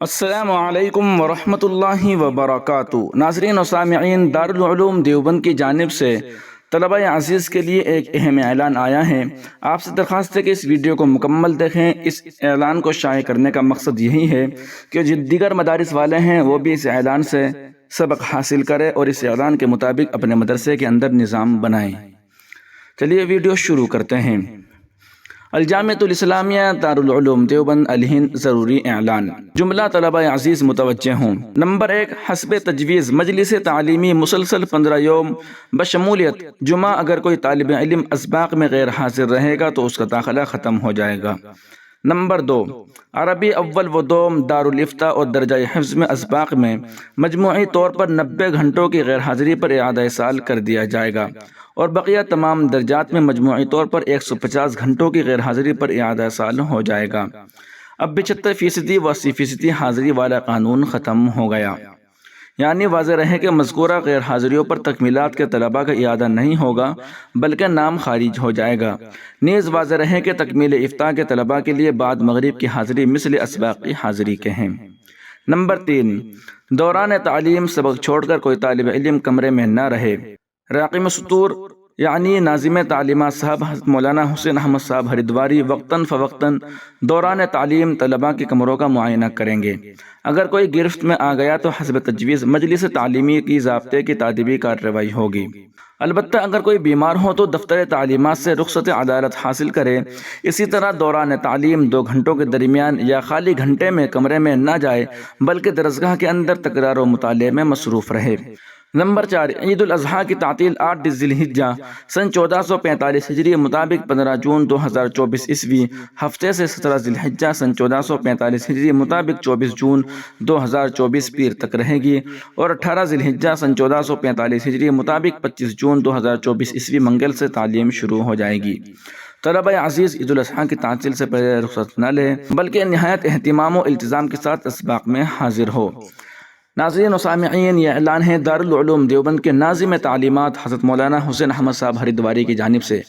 السلام علیکم ورحمۃ اللہ وبرکاتہ۔ ناظرین و سامعین، دارالعلوم دیوبند کی جانب سے طلبہ عزیز کے لیے ایک اہم اعلان آیا ہے۔ آپ سے درخواست ہے کہ اس ویڈیو کو مکمل دیکھیں۔ اس اعلان کو شائع کرنے کا مقصد یہی ہے کہ جو دیگر مدارس والے ہیں وہ بھی اس اعلان سے سبق حاصل کریں اور اس اعلان کے مطابق اپنے مدرسے کے اندر نظام بنائیں۔ چلیے ویڈیو شروع کرتے ہیں۔ الجامعۃ الاسلامیہ دارالعلوم دیوبند الہند ضروری اعلان۔ جملہ طلبہ عزیز متوجہ ہوں۔ نمبر 1، حسب تجویز مجلس تعلیمی مسلسل 15 یوم بشمولیت جمعہ اگر کوئی طالب علم اسباق میں غیر حاضر رہے گا تو اس کا داخلہ ختم ہو جائے گا۔ نمبر 2، عربی اول و دوم دارالفتاء اور درجہ حفظ میں اسباق میں مجموعی طور پر 90 گھنٹوں کی غیر حاضری پر اعادہ سال کر دیا جائے گا، اور بقیہ تمام درجات میں مجموعی طور پر 150 گھنٹوں کی غیر حاضری پر اعادہ سال ہو جائے گا۔ اب 75% و 80% حاضری والا قانون ختم ہو گیا، یعنی واضح رہے کہ مذکورہ غیر حاضریوں پر تکمیلات کے طلباء کا اعادہ نہیں ہوگا بلکہ نام خارج ہو جائے گا۔ نیز واضح رہے کہ تکمیل افتاء کے طلباء کے لیے بعد مغرب کی حاضری مثل اسباق کی حاضری کے ہیں۔ نمبر 3، دوران تعلیم سبق چھوڑ کر کوئی طالب علم کمرے میں نہ رہے۔ راقم سطور یعنی ناظم تعلیمات صاحب حضرت مولانا حسین احمد صاحب ہریدواری وقتاً فوقتاً دوران تعلیم طلباء کے کمروں کا معائنہ کریں گے۔ اگر کوئی گرفت میں آ گیا تو حسب تجویز مجلس تعلیمی کی ضابطے کی تادیبی کارروائی ہوگی۔ البتہ اگر کوئی بیمار ہو تو دفتر تعلیمات سے رخصت عدالت حاصل کرے۔ اسی طرح دوران تعلیم 2 گھنٹوں کے درمیان یا خالی گھنٹے میں کمرے میں نہ جائے بلکہ درسگاہ کے اندر تکرار و مطالعے میں مصروف رہے۔ نمبر 4، عید الاضحیٰ کی تعطیل 8 ذی الحجہ سن 1445 ہجری مطابق 15 جون 2024 عیسوی ہفتے سے 17 ذی الحجہ سن 1445 ہجری مطابق 24 جون 2024 پیر تک رہے گی، اور 18 ذی الحجہ سن 1445 ہجری مطابق 25 جون 2024 عیسوی منگل سے تعلیم شروع ہو جائے گی۔ طلبہ عزیز عید الاضحیٰ کی تعطیل سے پہلے رخصت نہ لیں بلکہ نہایت اہتمام و التزام کے ساتھ اسباق میں حاضر ہو۔ ناظرین و سامعین، یہ اعلان ہے دارالعلوم دیوبند کے ناظم تعلیمات حضرت مولانا حسین احمد صاحب ہریدواری کی جانب سے۔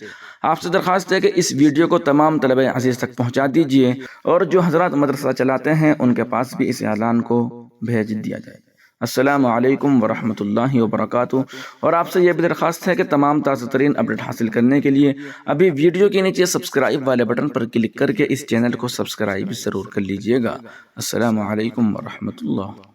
آپ سے درخواست ہے کہ اس ویڈیو کو تمام طلبہ عزیز تک پہنچا دیجئے، اور جو حضرات مدرسہ چلاتے ہیں ان کے پاس بھی اس اعلان کو بھیج دیا جائے۔ السلام علیکم ورحمۃ اللہ وبرکاتہ۔ اور آپ سے یہ بھی درخواست ہے کہ تمام تازہ ترین اپڈیٹ حاصل کرنے کے لیے ابھی ویڈیو کے نیچے سبسکرائب والے بٹن پر کلک کر کے اس چینل کو سبسکرائب ضرور کر لیجئے گا۔ السلام علیکم ورحمۃ اللہ۔